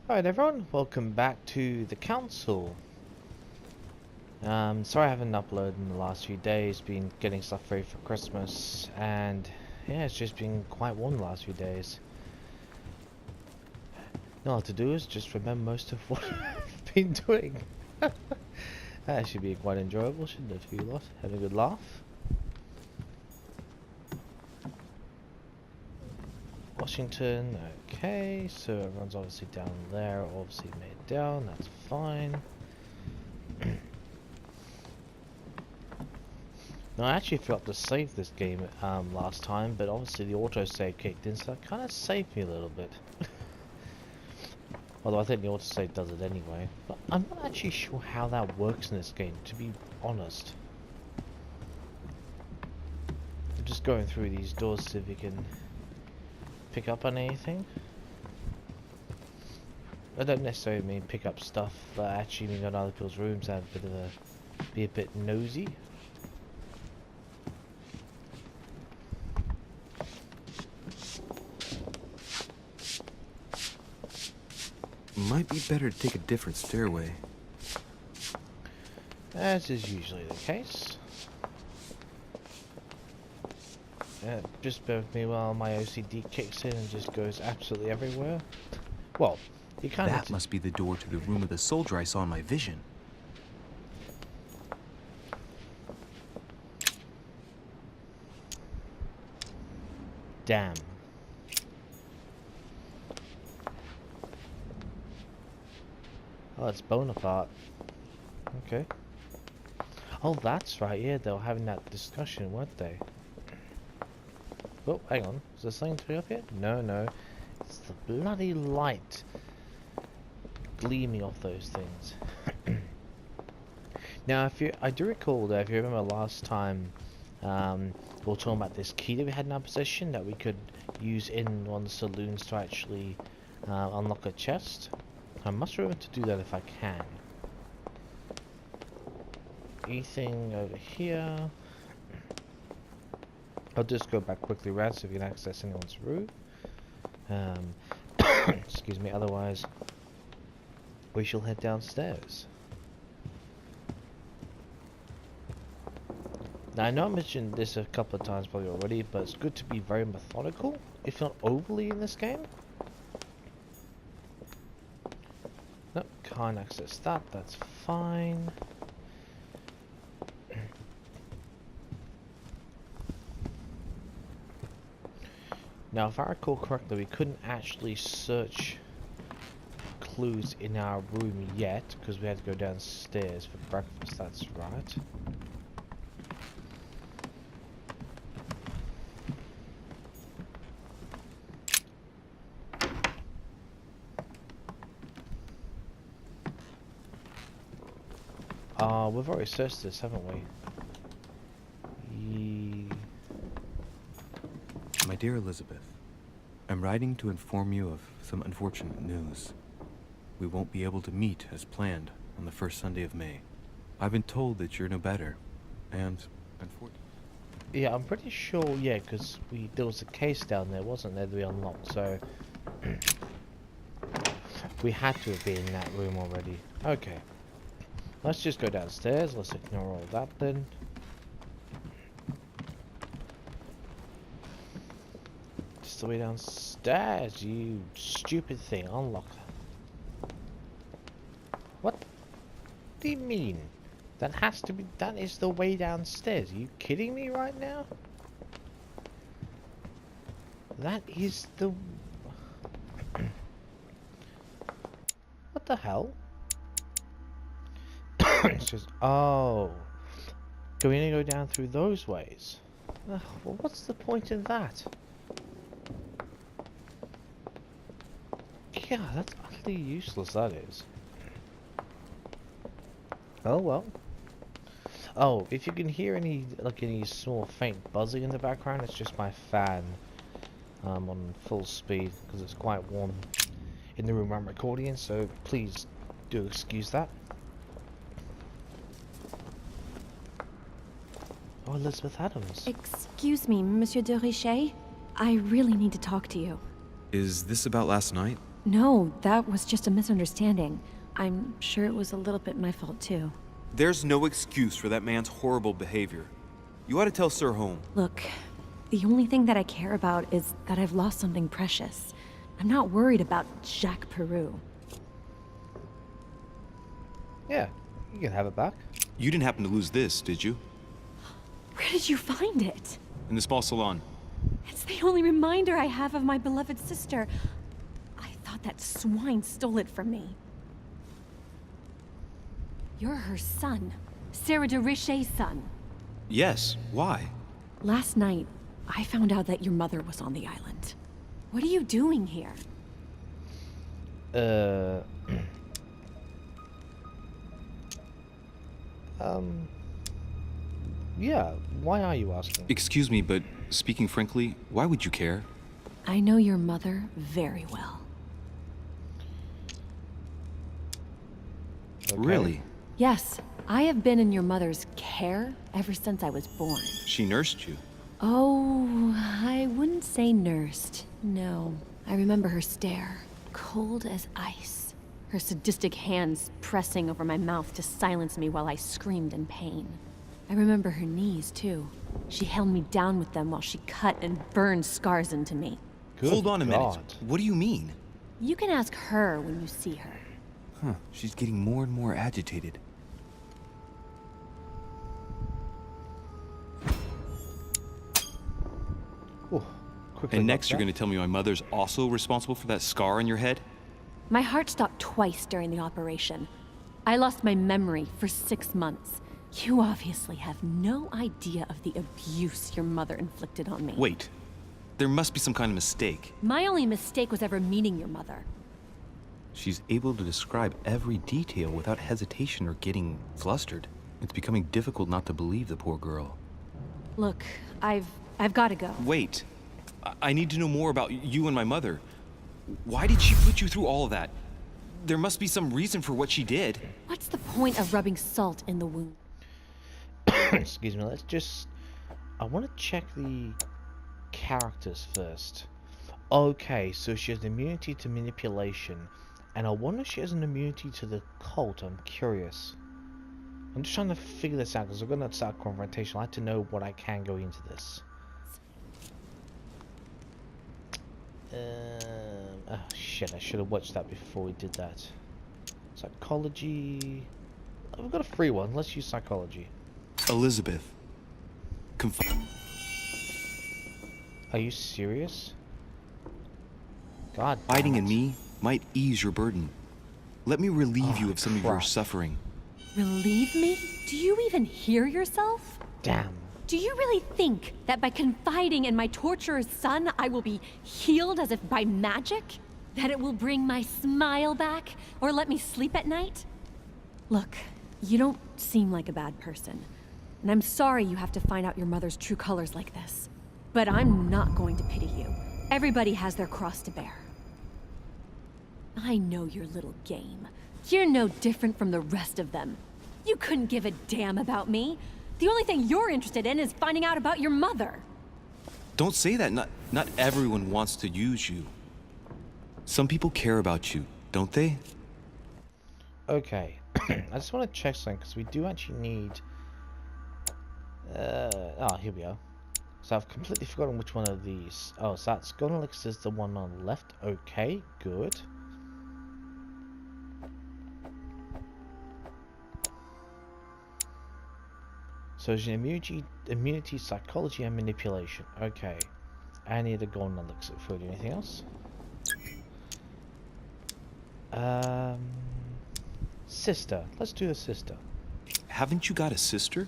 Alright everyone, welcome back to the council. Sorry I haven't uploaded in the last few days, been getting stuff ready for Christmas, and yeah, it's just been quite warm the last few days. All I have to do is just remember most of what I've been doing. That should be quite enjoyable, shouldn't it, for you lot? Having a good laugh. Washington, okay, so everyone's obviously down there, obviously made down, that's fine. Now, I actually forgot to save this game last time, but obviously the autosave kicked in, so that kind of saved me a little bit. Although I think the autosave does it anyway. But I'm not actually sure how that works in this game, to be honest. I'm just going through these doors to see if we can pick up on anything. I don't necessarily mean pick up stuff, but I actually mean go to other people's rooms and have a bit of be a bit nosy. Might be better to take a different stairway. As is usually the case. Just bear with me while my OCD kicks in and just goes absolutely everywhere. Well, you kind of... That must be the door to the room of the soldier I saw in my vision. Damn. Oh, it's Bonaparte. Okay. Oh, that's right, yeah, they were having that discussion, weren't they? Oh, hang on. Is there something to be up here? No, no. It's the bloody light gleaming off those things. Now, I do recall that if you remember last time, we were talking about this key that we had in our possession that we could use in one of the saloons to actually unlock a chest. I must remember to do that if I can. Anything over here? I'll just go back quickly around so we can access anyone's room. Excuse me, otherwise we shall head downstairs. Now I know I mentioned this a couple of times probably already, but it's good to be very methodical, if not overly in this game. Nope, can't access that, that's fine. Now if I recall correctly, we couldn't actually search clues in our room yet, because we had to go downstairs for breakfast, that's right. We've already searched this, haven't we? My dear Elizabeth, I'm writing to inform you of some unfortunate news. We won't be able to meet as planned on the first Sunday of May. I've been told that you're no better, and unfortunately... Yeah, I'm pretty sure, yeah, because there was a case down there, wasn't there, that we unlocked, so... we had to have been in that room already. Okay. Let's just go downstairs, let's ignore all that then. Just the way downstairs, you stupid thing, unlock. What do you mean? That has to be, that is the way downstairs. Are you kidding me right now? That is the... What the hell? It's just, oh. Can we only go down through those ways? Well, what's the point in that? Yeah, that's utterly useless, that is. Oh well. Oh, if you can hear any small faint buzzing in the background, it's just my fan on full speed because it's quite warm in the room I'm recording in, so please do excuse that. Oh, Elizabeth Adams. Excuse me, Monsieur de Richet. I really need to talk to you. Is this about last night? No, that was just a misunderstanding. I'm sure it was a little bit my fault, too. There's no excuse for that man's horrible behavior. You ought to tell Sir Home. Look, the only thing that I care about is that I've lost something precious. I'm not worried about Jacques Peru. Yeah, you can have it back. You didn't happen to lose this, did you? Where did you find it? In the small salon. It's the only reminder I have of my beloved sister. I thought that swine stole it from me. You're her son. Sarah de Richet's son. Yes, why? Last night, I found out that your mother was on the island. What are you doing here? Yeah, why are you asking? Excuse me, but speaking frankly, why would you care? I know your mother very well. Okay. Really? Yes, I have been in your mother's care ever since I was born. She nursed you. Oh, I wouldn't say nursed. No. I remember her stare, cold as ice. Her sadistic hands pressing over my mouth to silence me while I screamed in pain. I remember her knees, too. She held me down with them while she cut and burned scars into me. Good Hold on a minute. God. What do you mean? You can ask her when you see her. Huh, she's getting more and more agitated. Ooh, quickly And got next you're that. going to tell me my mother's also responsible for that scar on your head? My heart stopped twice during the operation. I lost my memory for 6 months. You obviously have no idea of the abuse your mother inflicted on me. Wait, there must be some kind of mistake. My only mistake was ever meeting your mother. She's able to describe every detail without hesitation or getting flustered. It's becoming difficult not to believe the poor girl. Look, I've got to go. Wait, I need to know more about you and my mother. Why did she put you through all of that? There must be some reason for what she did. What's the point of rubbing salt in the wound? Excuse me, let's just... I want to check the characters first. Okay, so she has an immunity to manipulation. And I wonder if she has an immunity to the cult. I'm curious. I'm just trying to figure this out because we're going to start a confrontation. I like to know what I can go into this. Oh shit, I should have watched that before we did that. Psychology... Oh, we've got a free one. Let's use psychology. Elizabeth. Are you serious? God damn Confiding in it. me might ease your burden. Let me relieve you of some of your crap. suffering. Relieve me? Do you even hear yourself? Damn. Do you really think that by confiding in my torturer's son, I will be healed as if by magic? That it will bring my smile back or let me sleep at night? Look, you don't seem like a bad person. And I'm sorry you have to find out your mother's true colors like this. But I'm not going to pity you. Everybody has their cross to bear. I know your little game. You're no different from the rest of them. You couldn't give a damn about me. The only thing you're interested in is finding out about your mother. Don't say that. Not everyone wants to use you. Some people care about you, don't they? Okay. I just want to check something because we do actually need... oh, here we go. So I've completely forgotten which one of these... Oh, so that's Golden Elixir is the one on the left. Okay, good. So it's an immunity, psychology, and manipulation. Okay. I need a Golden Elixir for anything else. Sister. Let's do a sister. Haven't you got a sister?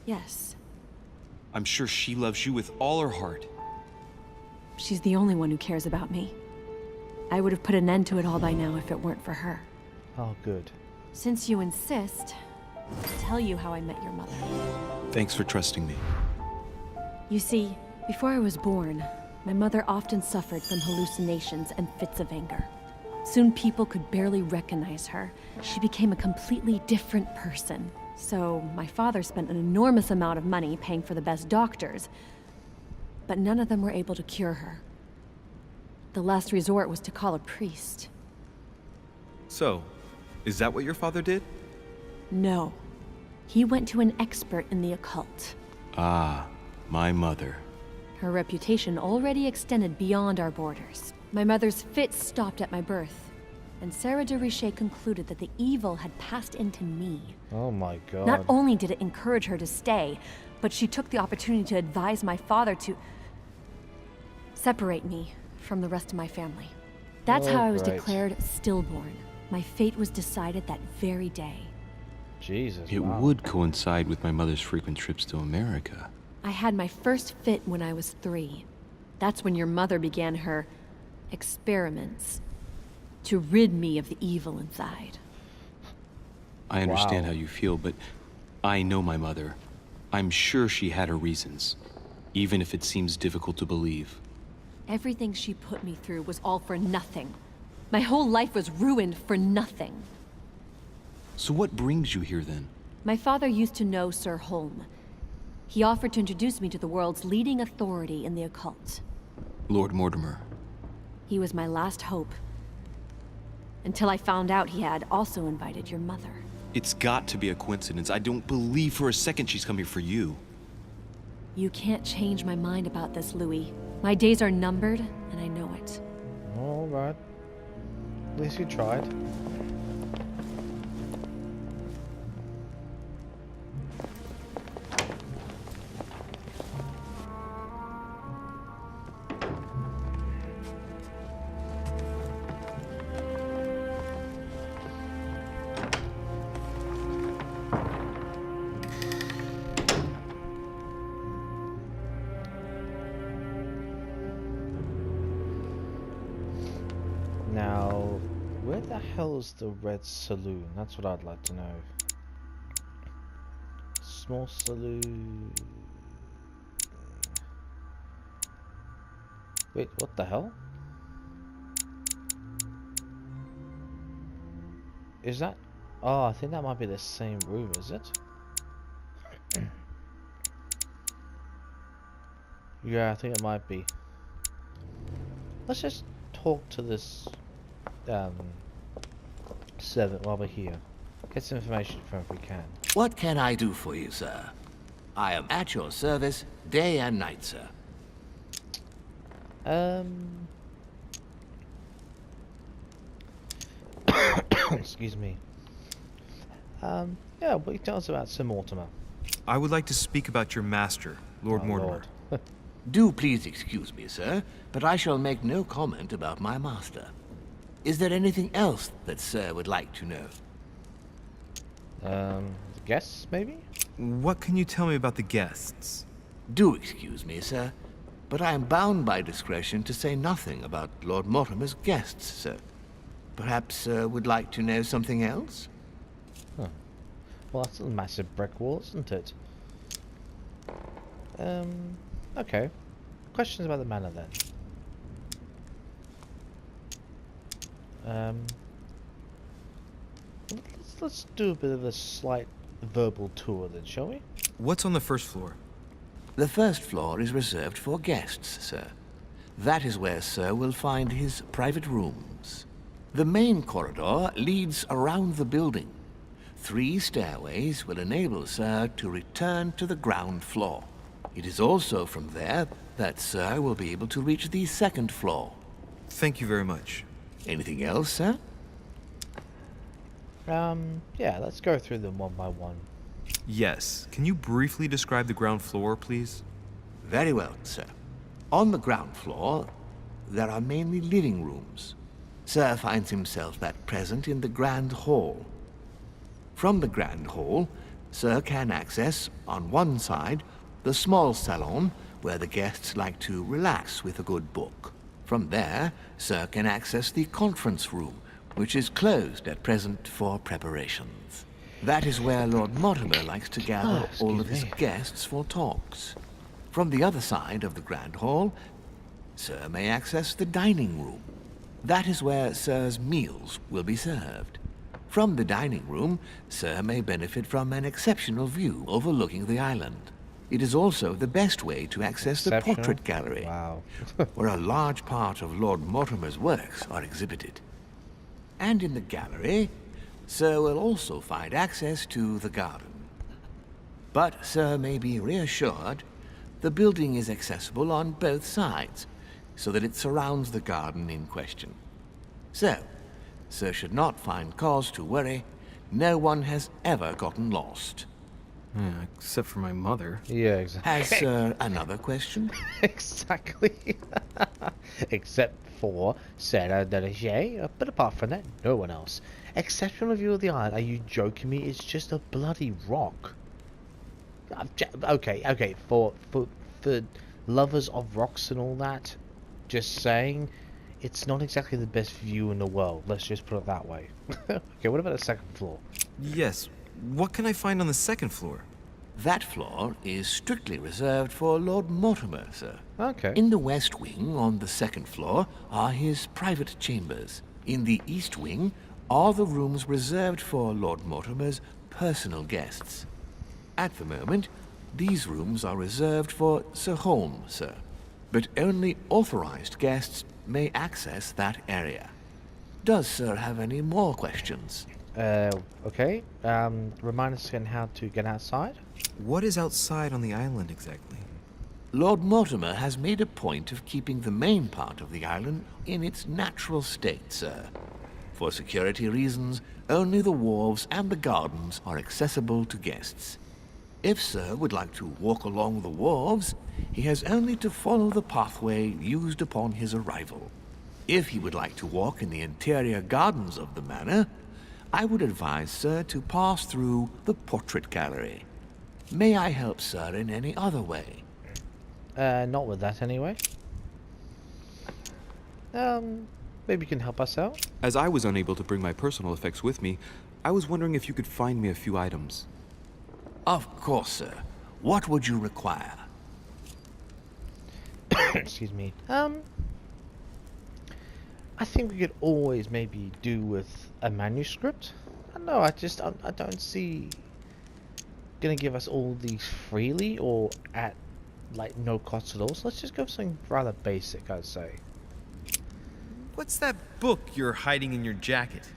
Yes, I'm sure she loves you with all her heart. she's the only one who cares about me. I would have put an end to it all by now if it weren't for her. Oh, good. Since you insist, I'll tell you how I met your mother. Thanks for trusting me. You see, before I was born, my mother often suffered from hallucinations and fits of anger. Soon people could barely recognize her. She became a completely different person. So my father spent an enormous amount of money paying for the best doctors, but none of them were able to cure her. The last resort was to call a priest. So, is that what your father did? No. He went to an expert in the occult. Ah, my mother. Her reputation already extended beyond our borders. My mother's fits stopped at my birth, and Sarah de Richet concluded that the evil had passed into me. Oh my god. Not only did it encourage her to stay, but she took the opportunity to advise my father to separate me from the rest of my family. That's how I was great. declared stillborn. My fate was decided that very day. Jesus. It wow. would coincide with my mother's frequent trips to America. I had my first fit when I was 3. That's when your mother began her experiments to rid me of the evil inside. I understand Wow. how you feel, but I know my mother. I'm sure she had her reasons, even if it seems difficult to believe. Everything she put me through was all for nothing. My whole life was ruined for nothing. So what brings you here then? My father used to know Sir Holm. He offered to introduce me to the world's leading authority in the occult. Lord Mortimer. He was my last hope. Until I found out he had also invited your mother. It's got to be a coincidence. I don't believe for a second she's coming for you. You can't change my mind about this, Louis. My days are numbered, and I know it. Alright. At least you tried. Now, where the hell is the Red Saloon? That's what I'd like to know. Small saloon. Wait, what the hell? Is that? Oh, I think that might be the same room, is it? Yeah, I think it might be. Let's just talk to this servant while we're here. Get some information from him if we can. What can I do for you, sir? I am at your service day and night, sir. Excuse me. Yeah, what can you tell us about Sir Mortimer? I would like to speak about your master, Lord Oh, Mortimer. Lord. Do please excuse me, sir, but I shall make no comment about my master. Is there anything else that sir would like to know? The guests, maybe? What can you tell me about the guests? Do excuse me, sir, but I am bound by discretion to say nothing about Lord Mortimer's guests, sir. Perhaps sir would like to know something else? Huh. Well, that's a massive brick wall, isn't it? Okay. Questions about the manor then. Let's do a bit of a slight verbal tour then, shall we? What's on the first floor? The first floor is reserved for guests, sir. That is where sir will find his private rooms. The main corridor leads around the building. 3 stairways will enable sir to return to the ground floor. It is also from there that sir will be able to reach the second floor. Thank you very much. Anything else, sir? Yeah, let's go through them one by one. Yes. Can you briefly describe the ground floor, please? Very well, sir. On the ground floor, there are mainly living rooms. Sir finds himself at present in the Grand Hall. From the Grand Hall, sir can access, on one side, the small salon, where the guests like to relax with a good book. From there, sir can access the conference room, which is closed at present for preparations. That is where Lord Mortimer likes to gather all of his guests for talks. From the other side of the Grand Hall, sir may access the dining room. That is where sir's meals will be served. From the dining room, sir may benefit from an exceptional view overlooking the island. It is also the best way to access the Exceptional. portrait gallery, Wow. where a large part of Lord Mortimer's works are exhibited. And in the gallery, Sir will also find access to the garden. But Sir may be reassured, the building is accessible on both sides, so that it surrounds the garden in question. So, Sir should not find cause to worry. No one has ever gotten lost. Yeah, except for my mother. Yeah, exactly. Has Sir another question? Exactly. Except for Sarah Delahaye, but apart from that, no one else. Exceptional view of the island. Are you joking me? It's just a bloody rock. Okay. For lovers of rocks and all that, just saying, it's not exactly the best view in the world. Let's just put it that way. Okay, what about the second floor? Yes. What can I find on the second floor? That floor is strictly reserved for Lord Mortimer, sir. Okay. In the west wing, on the second floor, are his private chambers. In the east wing are the rooms reserved for Lord Mortimer's personal guests. At the moment, these rooms are reserved for Sir Holmes, sir. But only authorized guests may access that area. Does Sir have any more questions? Okay. Remind us again how to get outside. What is outside on the island exactly? Lord Mortimer has made a point of keeping the main part of the island in its natural state, sir. For security reasons, only the wharves and the gardens are accessible to guests. If Sir would like to walk along the wharves, he has only to follow the pathway used upon his arrival. If he would like to walk in the interior gardens of the manor, I would advise Sir to pass through the portrait gallery. May I help Sir in any other way? Not with that anyway. Maybe you can help us out? As I was unable to bring my personal effects with me, I was wondering if you could find me a few items. Of course, sir. What would you require? Excuse me. I think we could always maybe do with a manuscript. I don't know, I don't see gonna give us all these freely or at like no cost at all. So let's just go for something rather basic, I'd say. What's that book you're hiding in your jacket?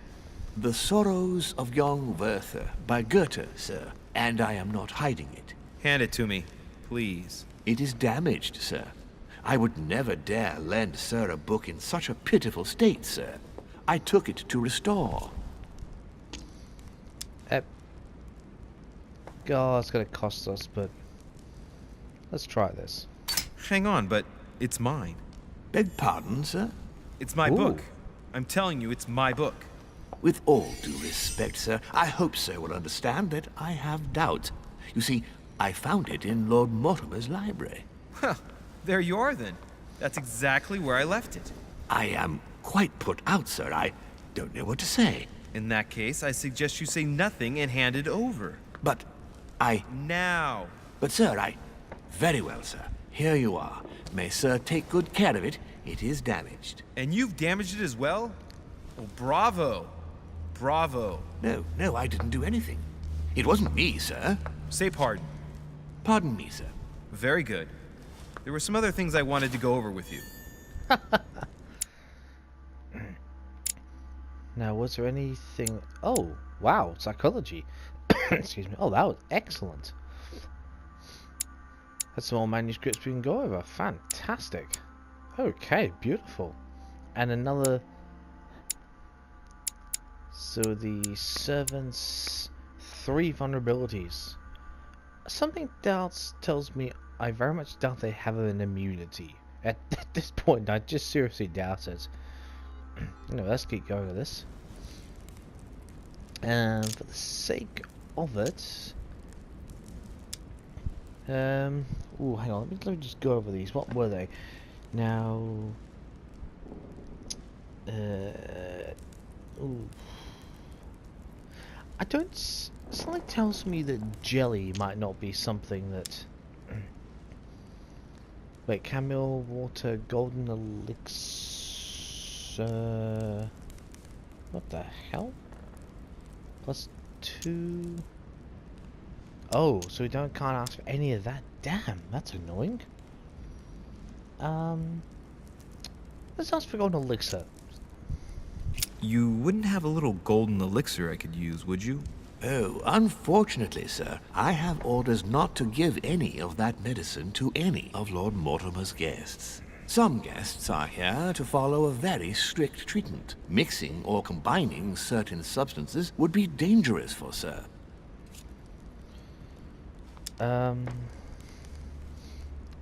The Sorrows of Young Werther by Goethe, sir. And I am not hiding it. Hand it to me, please. It is damaged, sir. I would never dare lend Sir a book in such a pitiful state, sir. I took it to restore. God, it's gonna cost us, but let's try this. Hang on, but it's mine. Beg pardon, sir? It's my Ooh. book. I'm telling you, it's my book. With all due respect, sir, I hope Sir will understand that I have doubts. You see, I found it in Lord Mortimer's library. Huh, there you are then. That's exactly where I left it. I am quite put out, sir. I don't know what to say. In that case, I suggest you say nothing and hand it over. But Now. But, sir, Very well, sir. Here you are. May Sir take good care of it. It is damaged. And you've damaged it as well? Oh, bravo. Bravo. No, I didn't do anything. It wasn't me, sir. Say pardon. Pardon me, sir. Very good. There were some other things I wanted to go over with you. Now, was there anything... Oh, wow, psychology. Excuse me. Oh, that was excellent. That's some more manuscripts we can go over. Fantastic. Okay, beautiful. And another... So the servants... 3 vulnerabilities. Something tells me I very much doubt they have an immunity. At this point, I just seriously doubt it. Anyway, let's keep going with this. And for the sake of it... ooh, hang on, let me just go over these. What were they? Now... ooh. I don't... Something tells me that jelly might not be something that... Wait, camel, water, golden elixir... What the hell? +2... Oh, so we can't ask for any of that Damn, that's annoying. Let's ask for golden elixir. You wouldn't have a little golden elixir I could use, would you? Oh, unfortunately, sir, I have orders not to give any of that medicine to any of Lord Mortimer's guests. Some guests are here to follow a very strict treatment. Mixing or combining certain substances would be dangerous for sir.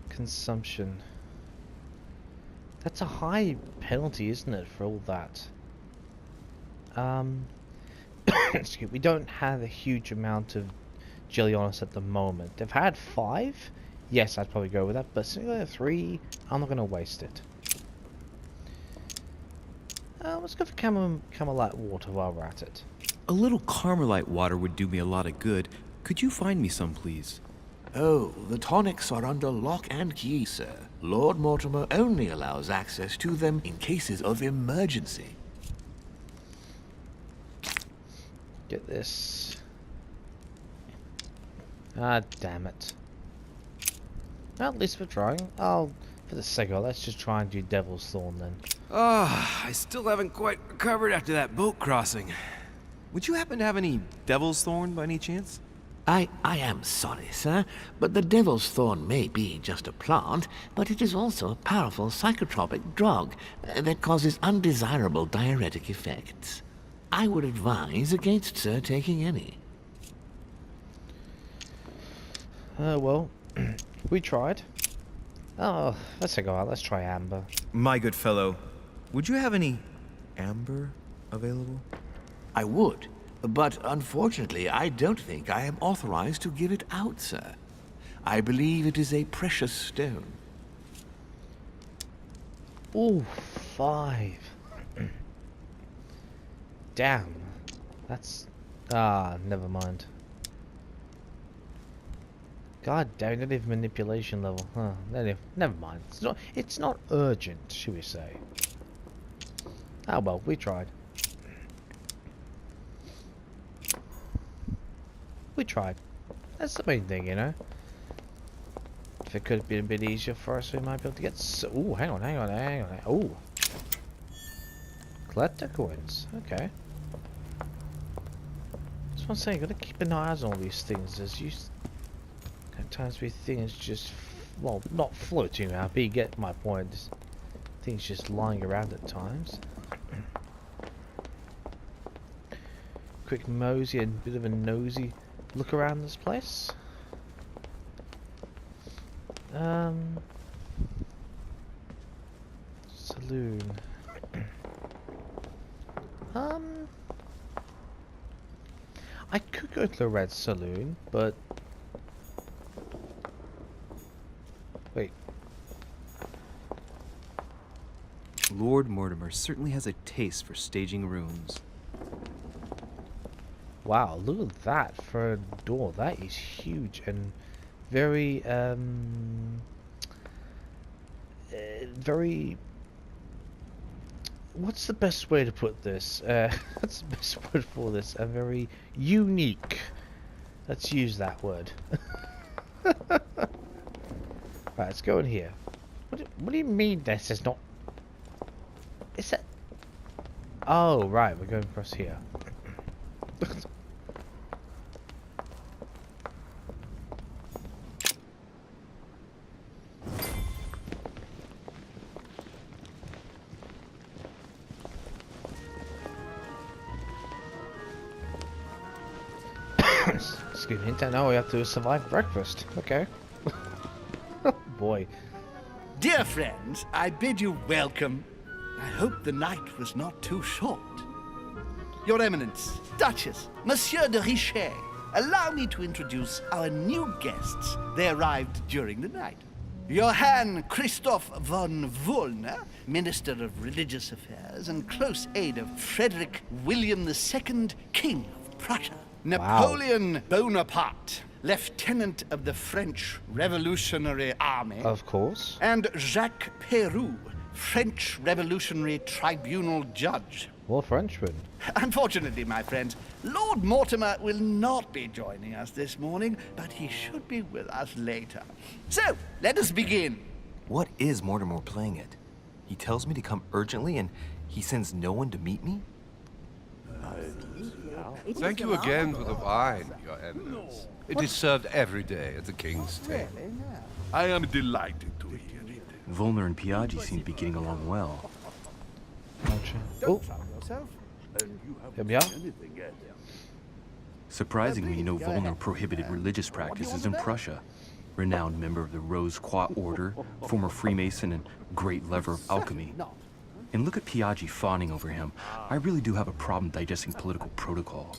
Consumption. That's a high penalty, isn't it, for all that? Excuse me, we don't have a huge amount of jelly on us at the moment. If I had 5, yes, I'd probably go with that, but since I have 3, I'm not going to waste it. Let's go for Camelite water while we're at it. A little Carmelite water would do me a lot of good. Could you find me some, please? Oh, the tonics are under lock and key, sir. Lord Mortimer only allows access to them in cases of emergency. Get this. Ah, damn it. Well, at least we're trying. Oh, for the sake of it, let's just try and do Devil's Thorn then. I still haven't quite recovered after that boat crossing. Would you happen to have any Devil's Thorn by any chance? I am sorry, sir, but the Devil's Thorn may be just a plant, but it is also a powerful psychotropic drug that causes undesirable diuretic effects. I would advise against sir taking any. Well, we tried. Oh, let's go out. Let's try amber. My good fellow, would you have any amber available? I would, but unfortunately I don't think I am authorized to give it out, sir. I believe it is a precious stone. Ooh, 5. Damn. That's... never mind. God damn, not even manipulation level. Huh, never mind. It's not urgent, should we say. Oh well, we tried. We tried. That's the main thing, you know. If it could have been a bit easier for us, we might be able to get... Ooh, hang on. Ooh. Collector coins. Okay. That's what I'm saying. Gotta keep an eye on all these things. As you... At times we things just... Well, not floating around, but you get my point. Things just lying around at times. Quick mosey and bit of a nosy look around this place. Saloon. I could go to the Red Saloon, but wait. Lord Mortimer certainly has a taste for staging rooms. Wow, look at that for a door. That is huge and very, very... What's the best way to put this? What's the best word for this? A very unique. Let's use that word. Right, let's go in here. What do you mean this is not... Is that... Oh, right, we're going across here. Excuse me, now we have to survive breakfast. Okay. Oh boy. Dear friends, I bid you welcome. I hope the night was not too short. Your Eminence, Duchess, Monsieur de Richet, allow me to introduce our new guests. They arrived during the night. Johann Christoph von Wollner, Minister of Religious Affairs and close aide of Frederick William II, King of Prussia. Napoleon Bonaparte, Lieutenant of the French Revolutionary Army. Of course. And Jacques Peroux, French Revolutionary Tribunal Judge. More Frenchmen. Unfortunately, my friends, Lord Mortimer will not be joining us this morning, but he should be with us later. So, let us begin. What is Mortimer playing at? He tells me to come urgently and he sends no one to meet me? Thank you again for the wine, Your Eminence. It is served every day at the King's table. I am delighted to hear it. Volner and Piaggi seem to be getting along well. Oh, here we are. Surprisingly, you know Volner prohibited religious practices in Prussia. Renowned member of the Rose Croix Order, former Freemason, and great lover of alchemy. And look at Piaggi fawning over him. I really do have a problem digesting political protocol.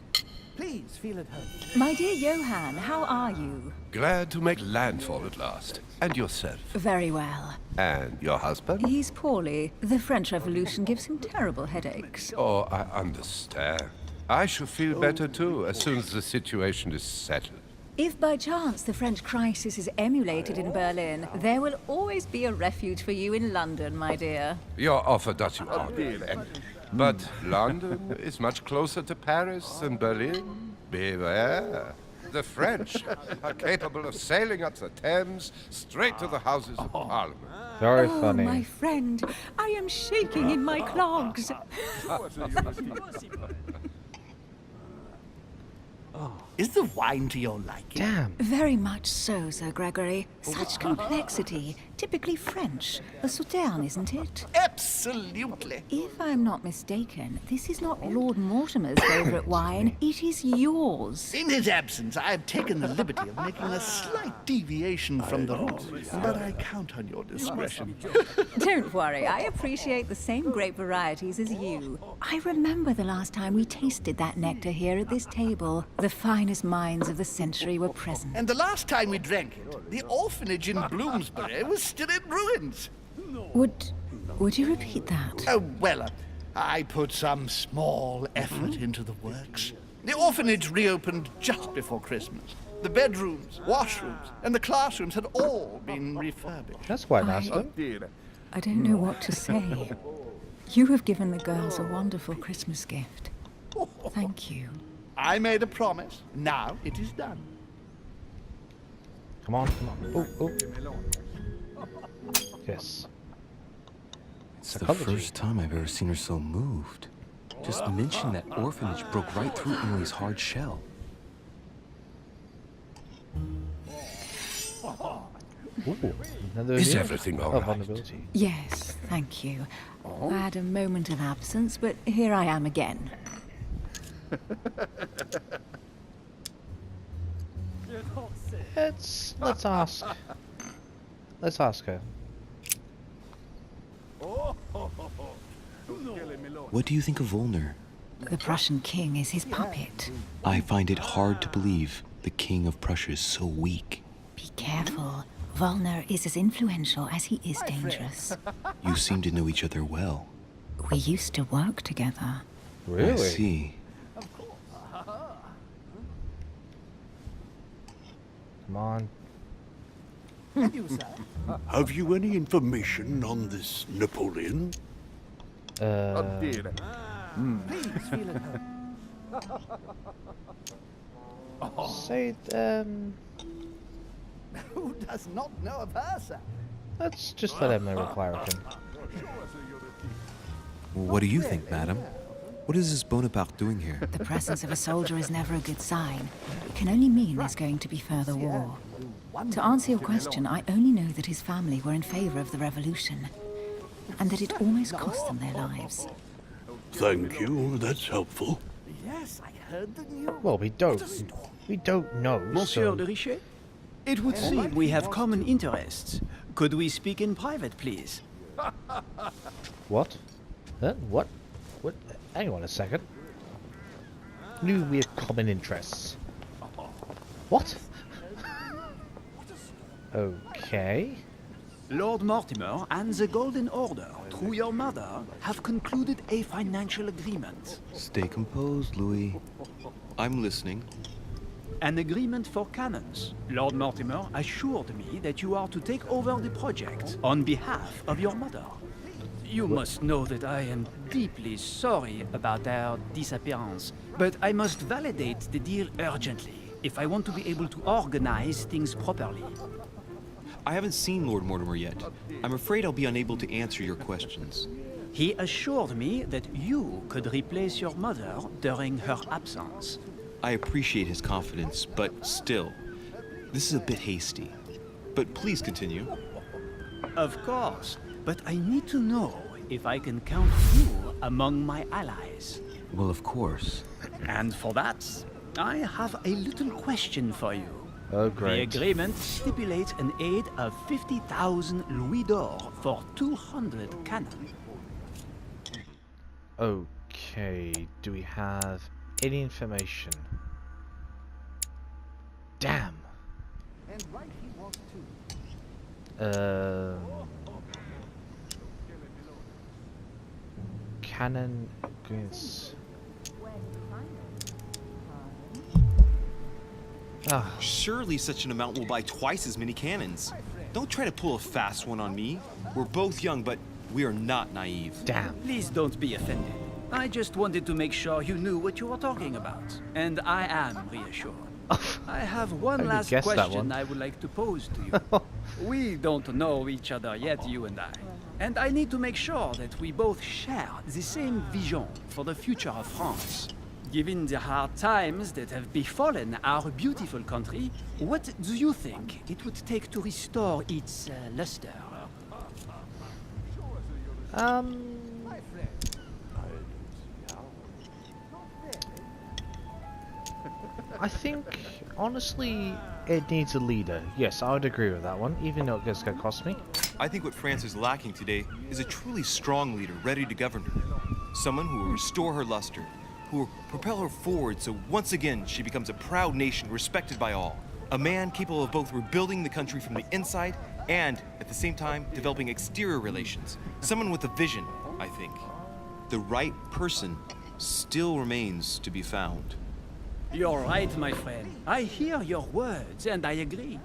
Please feel at home. My dear Johann, how are you? Glad to make landfall at last. And yourself? Very well. And your husband? He's poorly. The French Revolution gives him terrible headaches. Oh, I understand. I shall feel better too, as soon as the situation is settled. If by chance the French crisis is emulated in Berlin, there will always be a refuge for you in London, my dear. Your offer does you honor, then. But London is much closer to Paris than Berlin. Beware. The French are capable of sailing up the Thames straight to the Houses of Parliament. Very Oh, funny. my friend, I am shaking in my clogs. Is the wine to your liking? Damn. Very much so, Sir Gregory. Such complexity. Typically French. A Sauterne, isn't it? Absolutely. If I'm not mistaken, this is not Lord Mortimer's favourite wine. It is yours. In his absence, I have taken the liberty of making a slight deviation from the rules, but I count on your discretion. Don't worry, I appreciate the same grape varieties as you. I remember the last time we tasted that nectar here at this table. The finest minds of the century were present. And the last time we drank it, the orphanage in Bloomsbury was still in ruins. Would you repeat that? Oh, well, I put some small effort into the works. The orphanage reopened just before Christmas. The bedrooms, washrooms, and the classrooms had all been refurbished. That's quite nice of them. I don't know what to say. You have given the girls a wonderful Christmas gift. Thank you. I made a promise. Now it is done. Come on, come on. Oh, oh. Yes. It's the first time I've ever seen her so moved. Just mention that orphanage broke right through Emily's hard shell. Ooh. Another Is review? everything all Oh, right? vulnerability. Yes, thank you. I had a moment of absence, but here I am again. Let's ask. Let's ask her. What do you think of Volner? The Prussian king is his puppet. I find it hard to believe the king of Prussia is so weak. Be careful. Volner is as influential as he is dangerous. You seem to know each other well. We used to work together. Really? I see. Come on. And you, sir? Have you any information on this Napoleon? Please feel at home. Say, Who does not know of her, sir? let's just let Emma reply with him. What do you think, madam? What is this Bonaparte doing here? The presence of a soldier is never a good sign. It can only mean there's going to be further war. To answer your question, I only know that his family were in favor of the revolution, and that it almost cost them their lives. Thank you, that's helpful. Yes, I heard the news. Well, we don't know. Monsieur So de Richet? It would seem we have common interests. Could we speak in private, please? what? Huh? What? What? Hang on a second. Knew we had common interests. What? Okay. Lord Mortimer and the Golden Order, through your mother, have concluded a financial agreement. Stay composed, Louis. I'm listening. An agreement for cannons. Lord Mortimer assured me that you are to take over the project on behalf of your mother. You must know that I am deeply sorry about their disappearance, but I must validate the deal urgently if I want to be able to organize things properly. I haven't seen Lord Mortimer yet. I'm afraid I'll be unable to answer your questions. He assured me that you could replace your mother during her absence. I appreciate his confidence, but still, this is a bit hasty. But please continue. Of course, but I need to know if I can count you among my allies. Well, of course. And for that, I have a little question for you. Oh, great. The agreement stipulates an aid of 50,000 louis d'or for 200 cannon. Okay, do we have any information? Damn. Cannon goods. Ah, Surely such an amount will buy twice as many cannons. Don't try to pull a fast one on me. We're both young, but we are not naive. damn. Please don't be offended. I just wanted to make sure you knew what you were talking about. And I am reassured. I have one only last guessed that question one. I would like to pose to you. We don't know each other yet, you and I. And I need to make sure that we both share the same vision for the future of France. Given the hard times that have befallen our beautiful country, what do you think it would take to restore its luster? I think, honestly, it needs a leader. Yes, I would agree with that one, even though it's going to cost me. I think what France is lacking today is a truly strong leader ready to govern her. Someone who will restore her luster, who will propel her forward so once again she becomes a proud nation respected by all. A man capable of both rebuilding the country from the inside and, at the same time, developing exterior relations. Someone with a vision, I think. The right person still remains to be found. You're right, my friend. I hear your words, and I agree.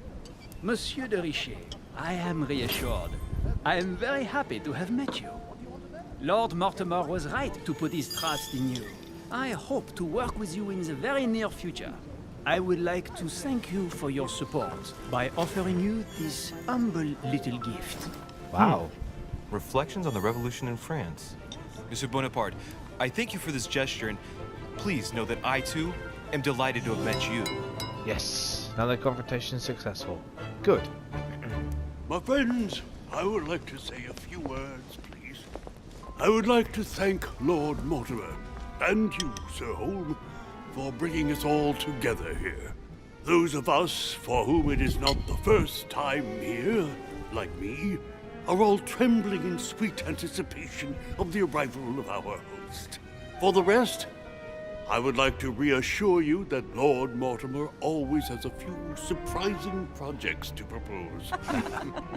Monsieur de Richet, I am reassured. I am very happy to have met you. Lord Mortimer was right to put his trust in you. I hope to work with you in the very near future. I would like to thank you for your support by offering you this humble little gift. Wow. Reflections on the Revolution in France. Monsieur Bonaparte, I thank you for this gesture, and please know that I, too, am delighted to have met you. Yes, another confrontation successful. Good. My friends, I would like to say a few words, please. I would like to thank Lord Mortimer, and you, Sir Holm, for bringing us all together here. Those of us for whom it is not the first time here, like me, are all trembling in sweet anticipation of the arrival of our host. For the rest, I would like to reassure you that Lord Mortimer always has a few surprising projects to propose.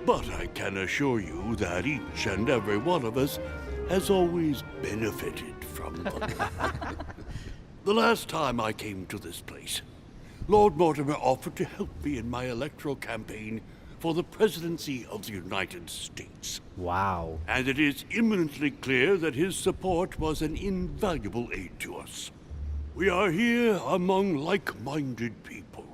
But I can assure you that each and every one of us has always benefited from them. The last time I came to this place, Lord Mortimer offered to help me in my electoral campaign for the presidency of the United States. Wow. And it is imminently clear that his support was an invaluable aid to us. We are here among like-minded people.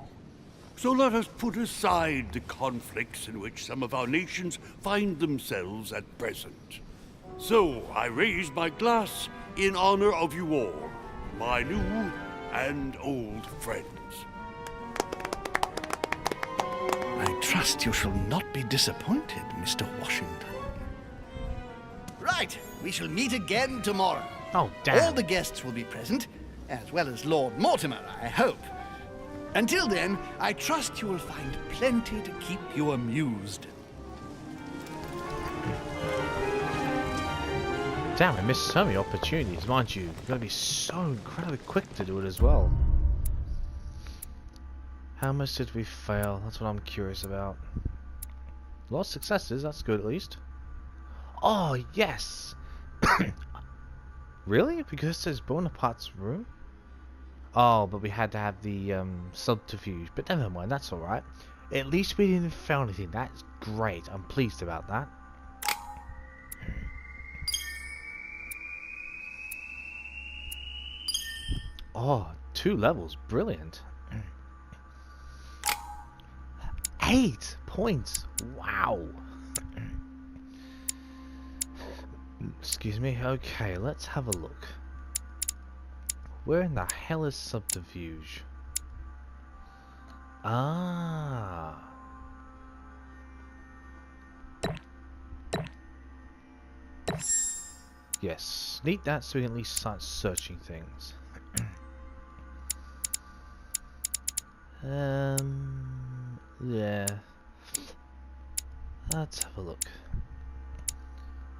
So let us put aside the conflicts in which some of our nations find themselves at present. So I raise my glass in honor of you all, my new and old friends. I trust you shall not be disappointed, Mr. Washington. Right, we shall meet again tomorrow. Oh, damn. All the guests will be present, as well as Lord Mortimer, I hope. Until then, I trust you will find plenty to keep you amused. Damn, I missed so many opportunities, mind you. You've got to be so incredibly quick to do it as well. How much did we fail? That's what I'm curious about. A lot of successes, that's good at least. Oh, yes! Really? Because it says Bonaparte's room? Oh, but we had to have the subterfuge. But never mind, that's alright. At least we didn't fail anything. That's great. I'm pleased about that. Oh, 2 levels. Brilliant. 8 points. Wow. Excuse me. Okay, let's have a look. Where in the hell is subterfuge? Ah. Yes, need that so we can at least start searching things. Yeah. Let's have a look.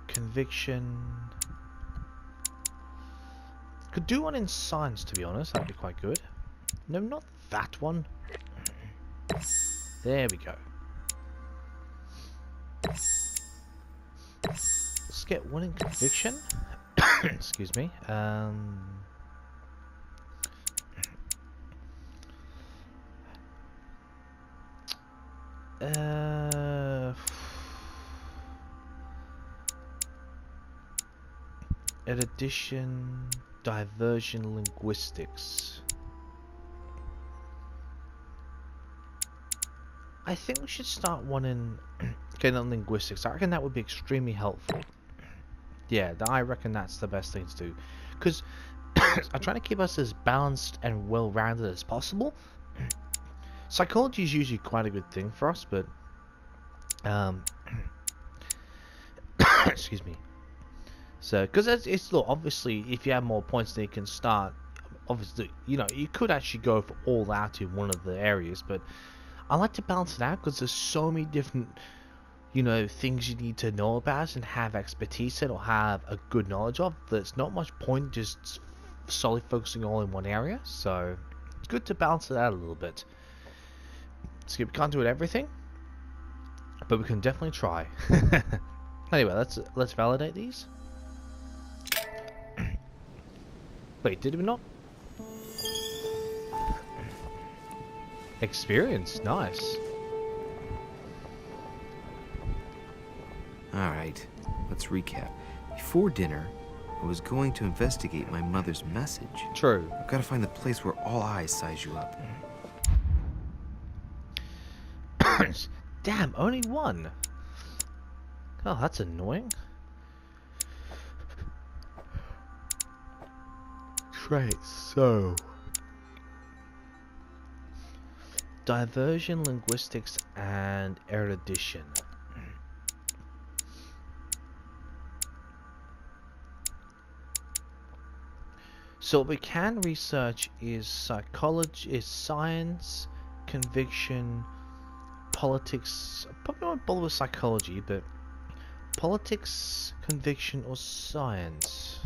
Conviction. Could do one in science, to be honest. That'd be quite good. No, not that one. There we go. Let's get one in conviction. Excuse me. Erudition, diversion, linguistics. I think we should start one in getting on linguistics. I reckon that would be extremely helpful. Yeah, I reckon that's the best thing to do. Because I'm trying to keep us as balanced and well-rounded as possible. Psychology is usually quite a good thing for us, but excuse me. So, because it's look, obviously, if you have more points, then you can start. Obviously, you know, you could actually go for all out in one of the areas, but I like to balance it out because there's so many different, you know, things you need to know about and have expertise in or have a good knowledge of. There's not much point just solely focusing all in one area. So it's good to balance it out a little bit. So we can't do it everything, but we can definitely try. Anyway, let's validate these. Wait, did we not? Experience, nice. Alright, let's recap. Before dinner, I was going to investigate my mother's message. True. I've got to find the place where all eyes size you up. Damn, only one. Oh, that's annoying. Traits, so diversion, linguistics, and erudition. So what we can research is psychology, is science, conviction, politics. Probably won't bother with psychology, but politics, conviction, or science.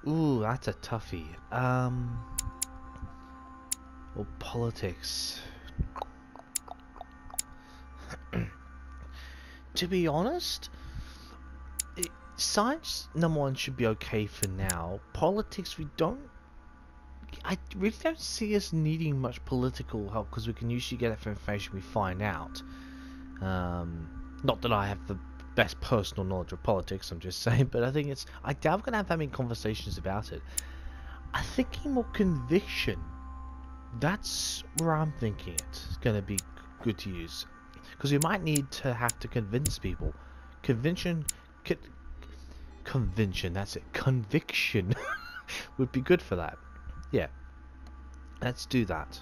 Ooh, that's a toughie. Or politics. To be honest, science number 1 should be okay for now. Politics, I really don't see us needing much political help because we can usually get it from information we find out. Not that I have the best personal knowledge of politics, I'm just saying, but I think I doubt we're going to have that many conversations about it. I'm thinking more conviction. That's where I'm thinking it's going to be good to use. Because we might need to have to convince people. Conviction, that's it. Conviction would be good for that. Yeah. Let's do that.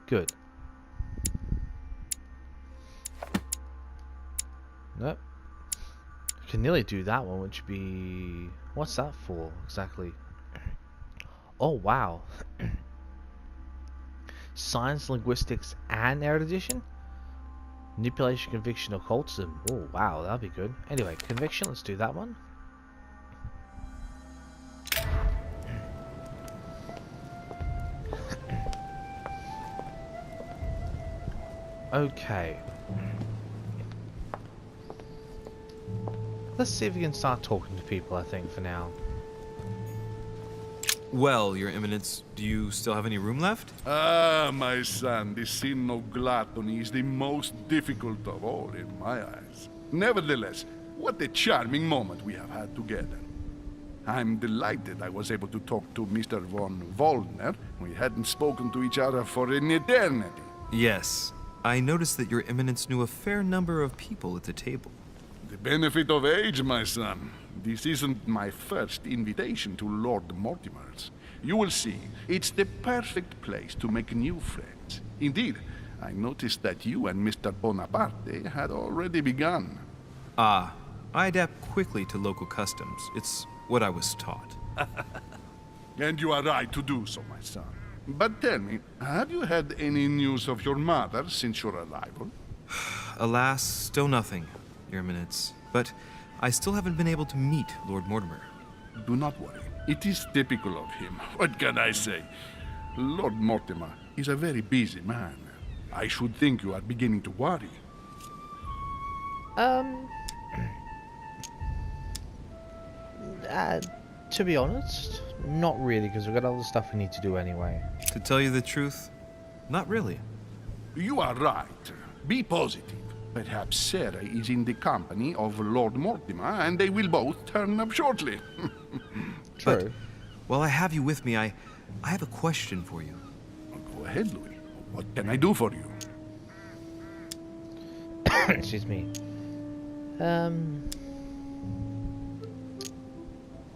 Good. Nope. I can nearly do that one, which would be... What's that for, exactly? Oh, wow. Science, linguistics, and erudition? Manipulation, conviction, occultism. Oh, wow, that'd be good. Anyway, conviction, let's do that one. Okay. Let's see if we can start talking to people, I think, for now. Well, Your Eminence, do you still have any room left? Ah, my son, the sin of gluttony is the most difficult of all in my eyes. Nevertheless, what a charming moment we have had together. I'm delighted I was able to talk to Mr. von Wollner. We hadn't spoken to each other for an eternity. Yes. I noticed that Your Eminence knew a fair number of people at the table. The benefit of age, my son. This isn't my first invitation to Lord Mortimer's. You will see, it's the perfect place to make new friends. Indeed, I noticed that you and Mr. Bonaparte had already begun. Ah, I adapt quickly to local customs. It's what I was taught. And you are right to do so, my son. But tell me, have you had any news of your mother since your arrival? Alas, still nothing, Your Eminence. But I still haven't been able to meet Lord Mortimer. Do not worry. It is typical of him. What can I say? Lord Mortimer is a very busy man. I should think you are beginning to worry. To be honest, not really, because we've got other stuff we need to do anyway. To tell you the truth, not really. You are right. Be positive. Perhaps Sarah is in the company of Lord Mortimer, and they will both turn up shortly. True. But while I have you with me, I have a question for you. Go ahead, Louis. What can I do for you? Excuse me.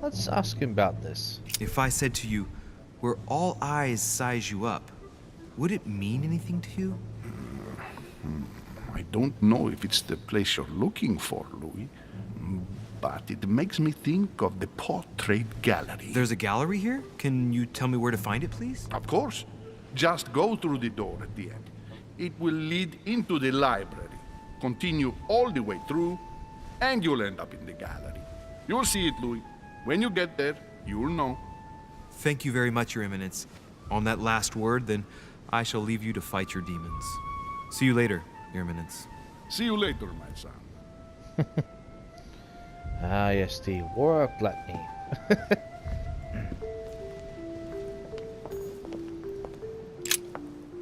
Let's ask him about this. If I said to you, where all eyes size you up, would it mean anything to you? I don't know if it's the place you're looking for, Louis, but it makes me think of the portrait gallery. There's a gallery here? Can you tell me where to find it, please? Of course. Just go through the door at the end. It will lead into the library. Continue all the way through, and you'll end up in the gallery. You'll see it, Louis. When you get there, you'll know. Thank you very much, Your Eminence. On that last word, then, I shall leave you to fight your demons. See you later, Your Eminence. See you later, my son. Ah, yes, the war of gluttony.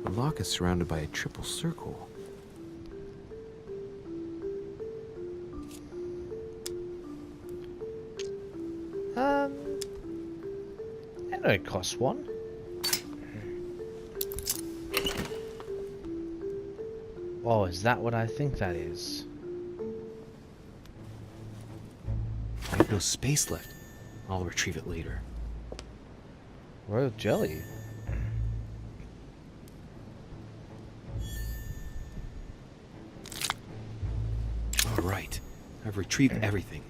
The lock is surrounded by a triple circle. I know it costs one. Oh, is that what I think that is? I have no space left. I'll retrieve it later. Royal jelly. All right. I've retrieved everything.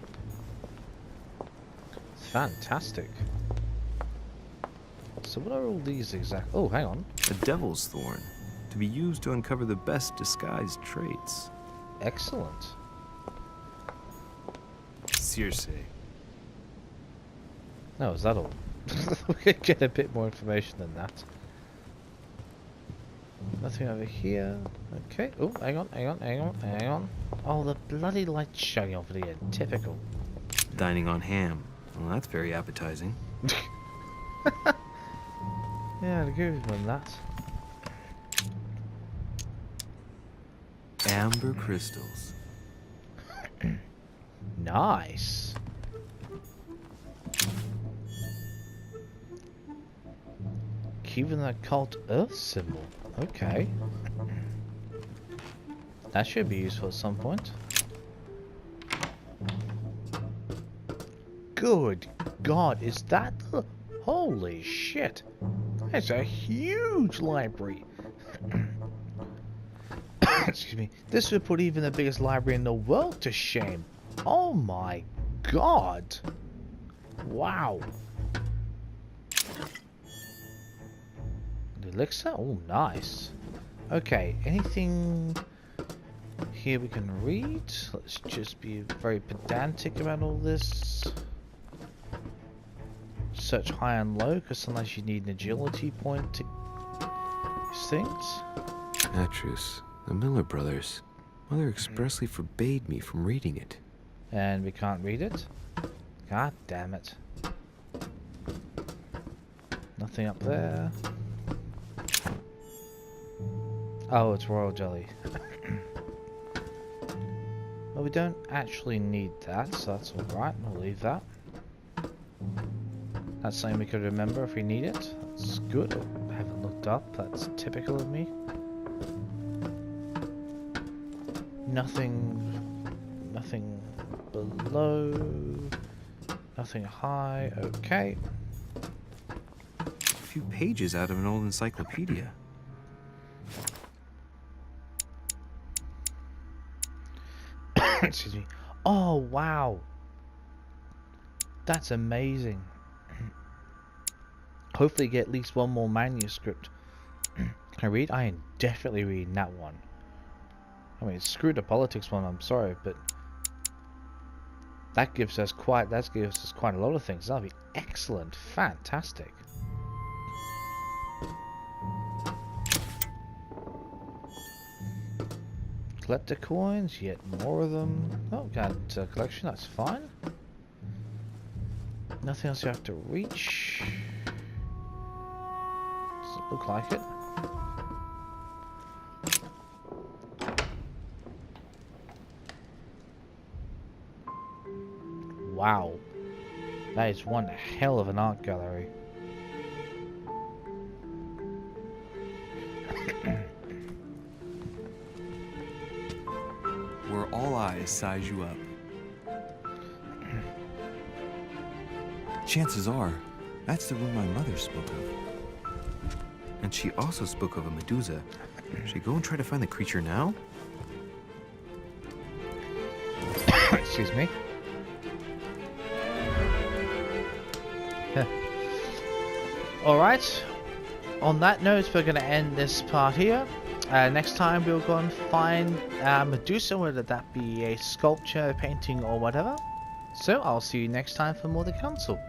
It's fantastic. So what are all these exact? Oh, hang on. A devil's thorn, to be used to uncover the best disguised traits. Excellent. Circe. No, is that all? We could get a bit more information than that. Nothing over here. Okay. Oh, hang on. Oh, the bloody light's showing off again. Typical. Dining on ham. Well, that's very appetizing. Yeah, I'd agree with you on that. Amber crystals. Nice. Keeping that cult earth symbol. Okay. That should be useful at some point. Good God, is that the... Holy shit. That's a huge library. Excuse me. This would put even the biggest library in the world to shame. Oh my God. Wow. The elixir? Oh, nice. Okay, anything here we can read? Let's just be very pedantic about all this. Search high and low, because sometimes you need an agility point to these things. Atrus, the Miller brothers. Mother expressly forbade me from reading it. And we can't read it? God damn it. Nothing up there. Oh, it's royal jelly. Well, we don't actually need that, so that's alright. I'll leave that. That's something we could remember if we need it. That's good. I haven't looked up. That's typical of me. Nothing below. Nothing high. Okay. A few pages out of an old encyclopedia. Excuse me. Oh, wow. That's amazing. Hopefully get at least one more manuscript. Can I read? I am definitely reading that one. I mean, screw the politics one, I'm sorry, but that gives us quite a lot of things. That'll be excellent. Fantastic. Collect the coins, yet more of them. Oh, got a collection, that's fine. Nothing else you have to reach. Doesn't look like it. Wow. That is one hell of an art gallery. Where all eyes size you up. Chances are, that's the room my mother spoke of. And she also spoke of a Medusa. Should we go and try to find the creature now? Excuse me. Alright. On that note, we're going to end this part here. Next time we'll go and find Medusa, whether that be a sculpture, a painting, or whatever. So I'll see you next time for more of the Council.